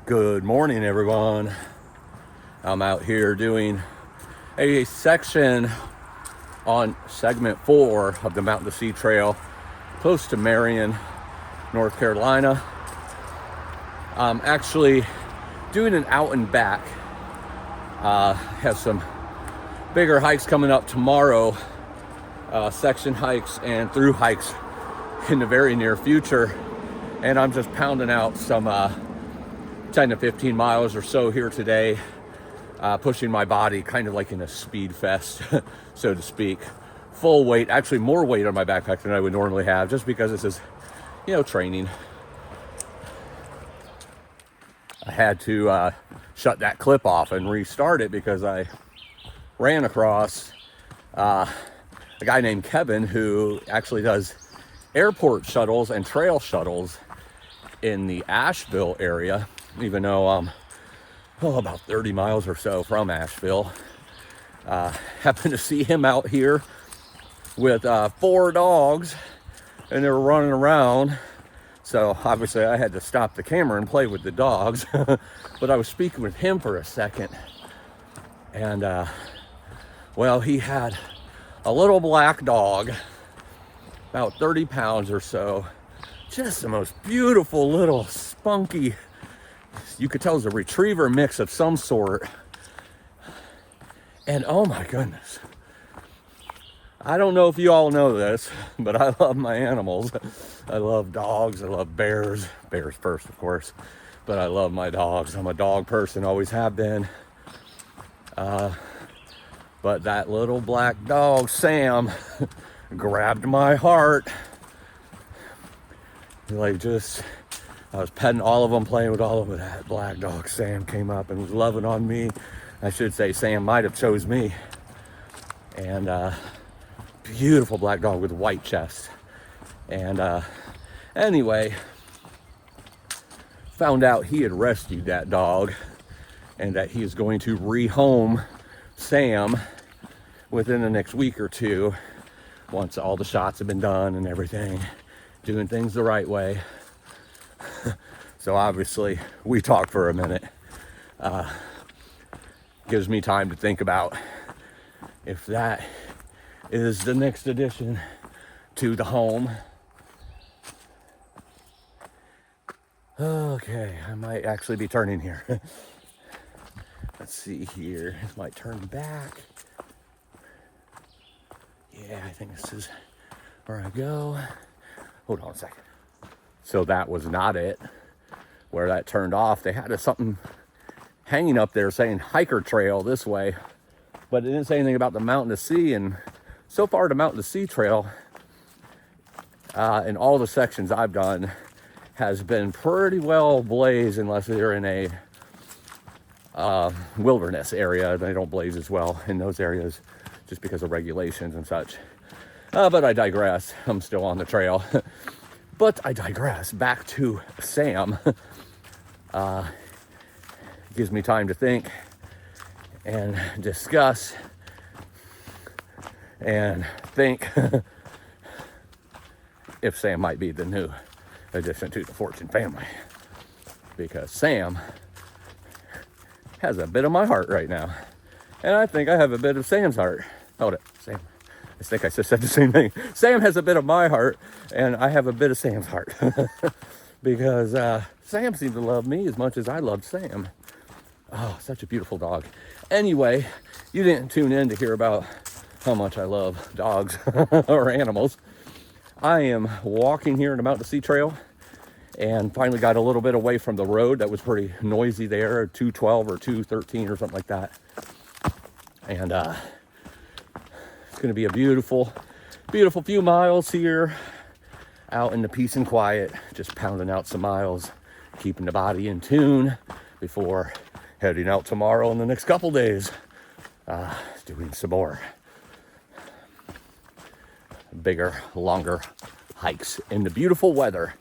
Good morning, everyone. I'm out here doing a section on segment 4 of the Mountain to Sea Trail close to Marion, North Carolina. I'm actually doing an out and back. Have some bigger hikes coming up tomorrow, section hikes and through hikes in the very near future. And I'm just pounding out some 10 to 15 miles or so here today, pushing my body kind of like in a speed fest, so to speak. Full weight, actually more weight on my backpack than I would normally have, just because this is, training. I had to shut that clip off and restart it because I ran across a guy named Kevin who actually does airport shuttles and trail shuttles in the Asheville area, even though I'm about 30 miles or so from Asheville. Happened to see him out here with 4 dogs, and they were running around. So obviously I had to stop the camera and play with the dogs. But I was speaking with him for a second, and he had a little black dog, about 30 pounds or so. Just the most beautiful little spunky, you could tell it's a retriever mix of some sort. And oh my goodness, I don't know if you all know this, but I love my animals. I love dogs, I love bears first of course, but I love my dogs. I'm a dog person, always have been. But that little black dog, Sam, grabbed my heart. I was petting all of them, playing with all of them. That black dog, Sam, came up and was loving on me. I should say Sam might have chose me. And beautiful black dog with white chest. And anyway, found out he had rescued that dog and that he is going to rehome Sam within the next week or two, once all the shots have been done and everything, doing things the right way. So obviously we talked for a minute. Gives me time to think about if that is the next addition to the home. Okay, I might actually be turning here. Let's see here. This might turn back. Yeah, I think this is where I go. Hold on a second. So that was not it. Where that turned off, they had something hanging up there saying hiker trail this way, but it didn't say anything about the Mountain to Sea. And so far, the Mountain to Sea Trail, in all the sections I've done, has been pretty well blazed, unless they're in a wilderness area. They don't blaze as well in those areas just because of regulations and such. But I digress. I'm still on the trail. But I digress. Back to Sam. Gives me time to think and discuss and think if Sam might be the new addition to the Fortune family. Because Sam has a bit of my heart right now. And I think I have a bit of Sam's heart. Hold it, Sam. I think I just said the same thing. Sam has a bit of my heart, and I have a bit of Sam's heart. Because Sam seemed to love me as much as I loved Sam. Oh, such a beautiful dog. Anyway, you didn't tune in to hear about how much I love dogs or animals. I am walking here in the Mountain to Sea Trail, and finally got a little bit away from the road that was pretty noisy there, 212 or 213 or something like that. And it's going to be a beautiful few miles here out in the peace and quiet, just pounding out some miles, keeping the body in tune before heading out tomorrow and the next couple days, doing some more bigger, longer hikes in the beautiful weather.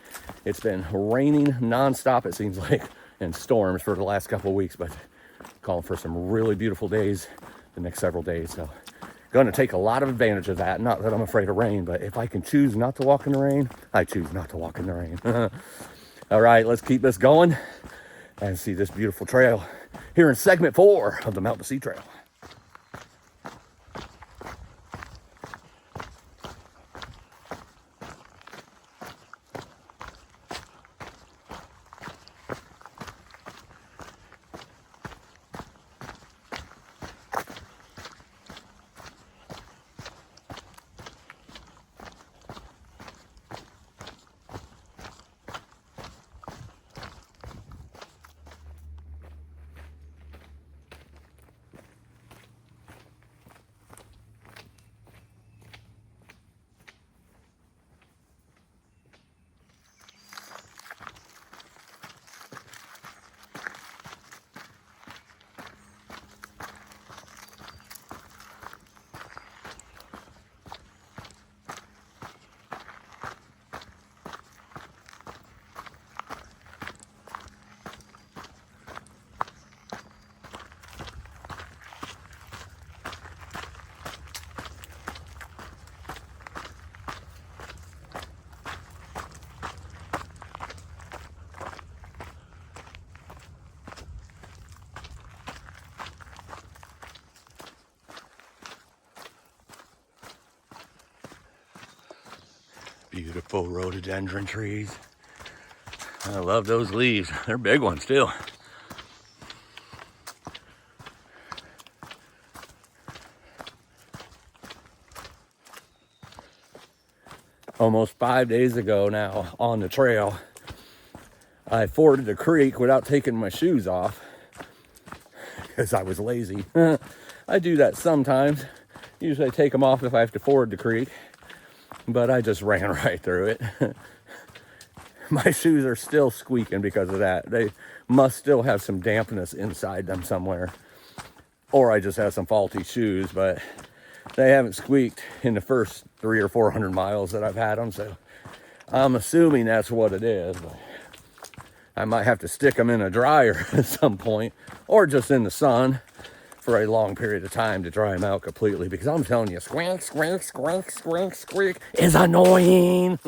It's been raining nonstop, it seems like, and storms for the last couple of weeks, but calling for some really beautiful days the next several days. So going to take a lot of advantage of that. Not that I'm afraid of rain, but if I can choose not to walk in the rain, I choose not to walk in the rain. All right, let's keep this going. and see this beautiful trail here in segment 4 of the Mountain to Sea Trail. Beautiful rhododendron trees. I love those leaves. They're big ones too. Almost 5 days ago now on the trail, I forded a creek without taking my shoes off because I was lazy. I do that sometimes. Usually I take them off if I have to ford the creek, but I just ran right through it. My shoes are still squeaking because of that. They must still have some dampness inside them somewhere, or I just have some faulty shoes, but they haven't squeaked in the first 300 or 400 miles that I've had them, so I'm assuming that's what it is. But I might have to stick them in a dryer at some point, or just in the sun for a long period of time to dry them out completely, because I'm telling you, squeak, squeak, squeak, squeak, squeak is annoying.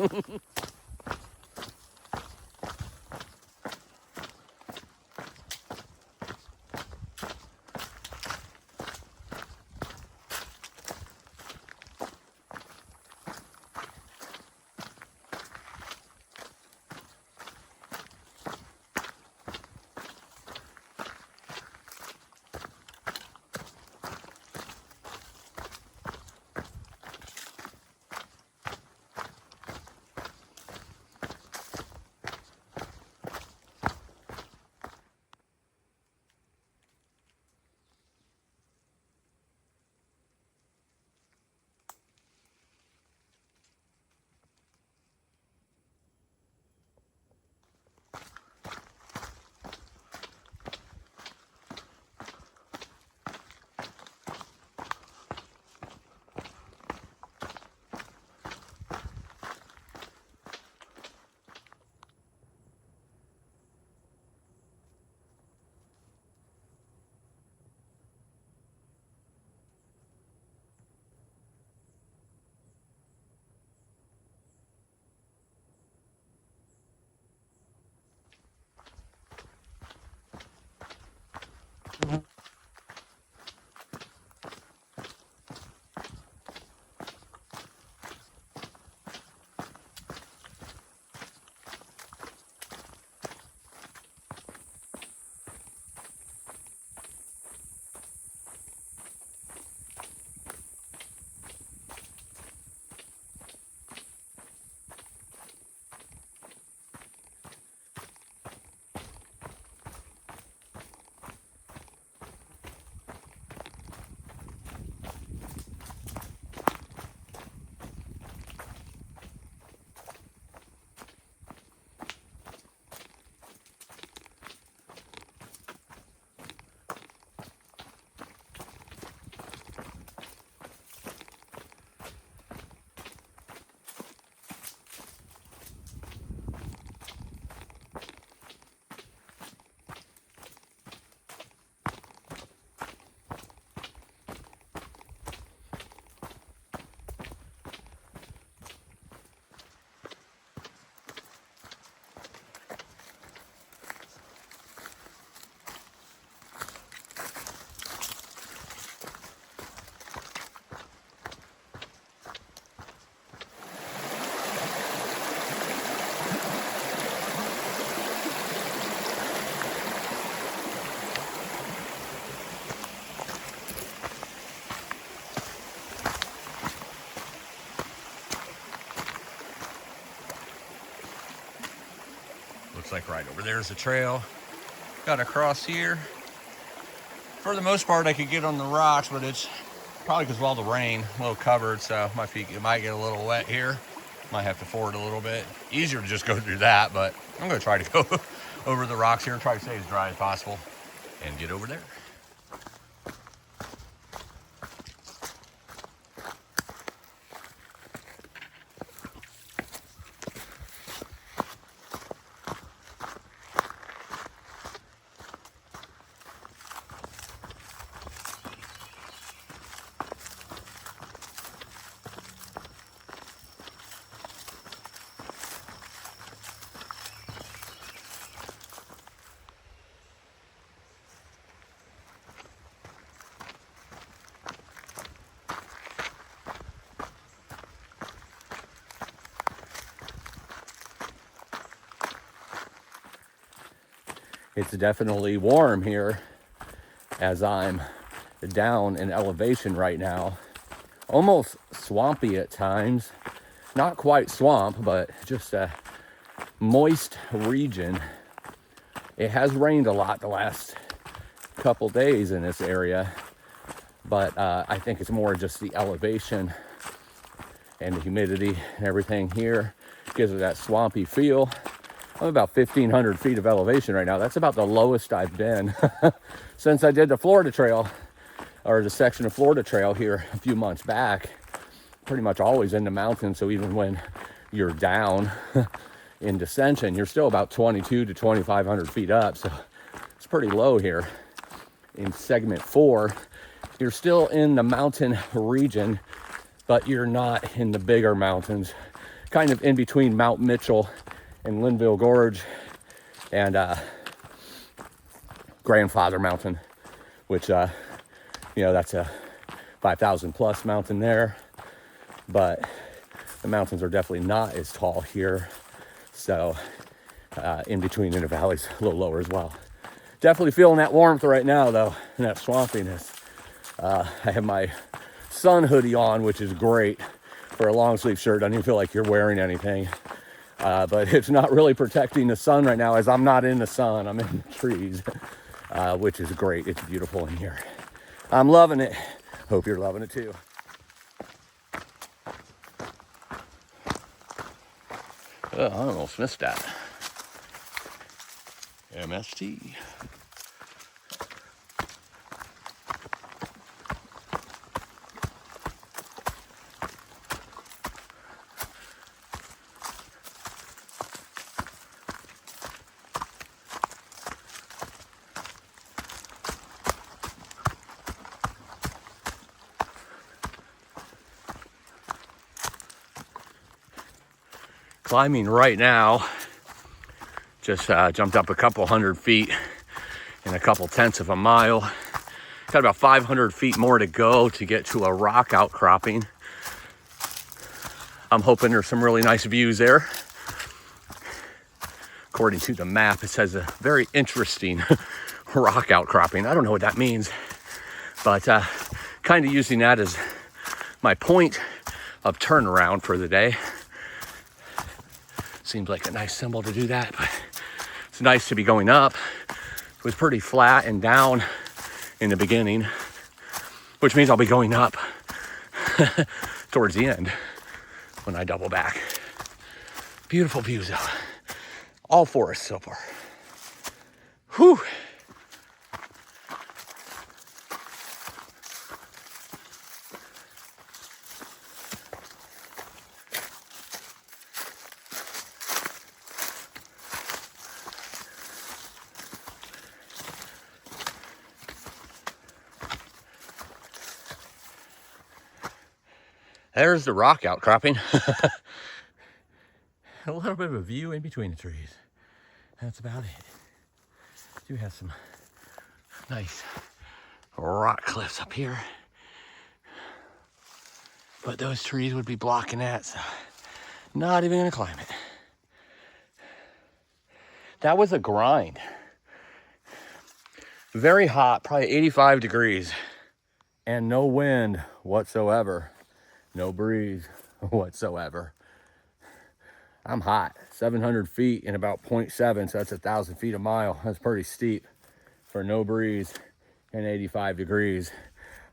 like right over there's the trail. Got across here. For the most part, I could get on the rocks, but it's probably because of all the rain, a little covered, so my feet might get a little wet here. Might have to ford a little bit. Easier to just go through that, but I'm gonna try to go over the rocks here and try to stay as dry as possible and get over there. It's definitely warm here as I'm down in elevation right now. Almost swampy at times. Not quite swamp, but just a moist region. It has rained a lot the last couple days in this area, but I think it's more just the elevation and the humidity and everything here gives it that swampy feel. I'm about 1,500 feet of elevation right now. That's about the lowest I've been since I did the Florida Trail, or the section of Florida Trail here a few months back. Pretty much always in the mountains, so even when you're down in descension, you're still about 2,200 to 2,500 feet up, so it's pretty low here. In segment 4, you're still in the mountain region, but you're not in the bigger mountains, kind of in between Mount Mitchell and Linville Gorge and Grandfather Mountain, which that's a 5,000 plus mountain there, but the mountains are definitely not as tall here. So in between in the valleys, a little lower as well. Definitely feeling that warmth right now though, and that swampiness. I have my sun hoodie on, which is great for a long sleeve shirt. Doesn't even feel like you're wearing anything. But it's not really protecting the sun right now, as I'm not in the sun, I'm in the trees, which is great. It's beautiful in here. I'm loving it. Hope you're loving it too. Oh, I almost missed that. MST. Climbing right now, just jumped up a couple hundred feet in a couple tenths of a mile. Got about 500 feet more to go to get to a rock outcropping. I'm hoping there's some really nice views there. According to the map, it says a very interesting rock outcropping. I don't know what that means, but kind of using that as my point of turnaround for the day. Seems like a nice symbol to do that, but it's nice to be going up. It was pretty flat and down in the beginning, which means I'll be going up towards the end when I double back. Beautiful views though. All forest so far. Whew. There's the rock outcropping. A little bit of a view in between the trees. That's about it. Do have some nice rock cliffs up here, but those trees would be blocking that, so not even gonna climb it. That was a grind. Very hot, probably 85 degrees, and no wind whatsoever. No breeze whatsoever. I'm hot. 700 feet in about 0.7, so that's 1,000 feet a mile. That's pretty steep for no breeze and 85 degrees.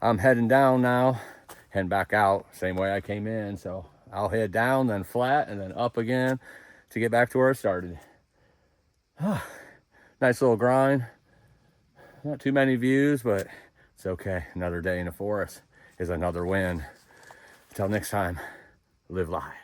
I'm heading down now, heading back out, same way I came in. So I'll head down, then flat, and then up again to get back to where I started. Nice little grind. Not too many views, but it's okay. Another day in the forest is another win. Until next time, live life.